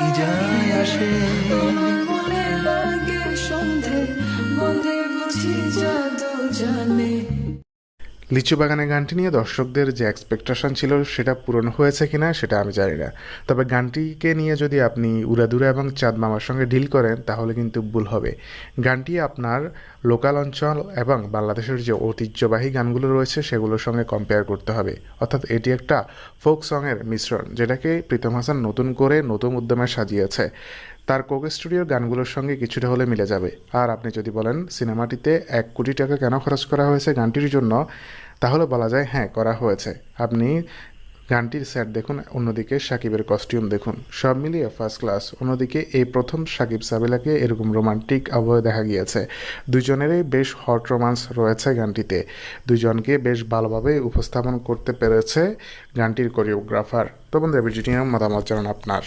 কি যায় আসে। আমার মনে লাগে সন্ধে, মনে বুঝি জাদু জানে। লিচু বাগানের গানটি নিয়ে দর্শকদের যে এক্সপেকটেশন ছিল সেটা পূরণ হয়েছে কিনা সেটা আমি জানি না। তবে গানটিকে নিয়ে যদি আপনি উড়াদুরা এবং চাঁদ মামার সঙ্গে ডিল করেন তাহলে কিন্তু ভুল হবে। গানটি আপনার লোকাল অঞ্চল এবং বাংলাদেশের যে ঐতিহ্যবাহী গানগুলো রয়েছে সেগুলোর সঙ্গে কম্পেয়ার করতে হবে। অর্থাৎ এটি একটা ফোক সংয়ের মিশ্রণ, যেটাকে প্রীতম হাসান নতুন করে নতুন উদ্যমে সাজিয়েছে। তার কোক স্টুডিওর গানগুলোর সঙ্গে কিছুটা হলে মিলে যাবে। আর আপনি যদি বলেন সিনেমাটিতে 1 কোটি টাকা কেন খরচ করা হয়েছে গানটির জন্য, তাহলে বলা যায় হ্যাঁ করা হয়েছে। আপনি গানটির সেট দেখুন, অন্যদিকে সাকিবের কস্টিউম দেখুন, সব মিলিয়ে ফার্স্ট ক্লাস। অন্যদিকে এই প্রথম সাকিব সাবিলাকে এরকম রোমান্টিক আবহে দেখা গিয়েছে। দুজনেরই বেশ হট রোমান্স রয়েছে গানটিতে। দুজনকে বেশ ভালোভাবে উপস্থাপন করতে পেরেছে গানটির কোরিওগ্রাফার। তো বন্ধুরা, ভিডিওটি নিয়ে মতামত জানান আপনার।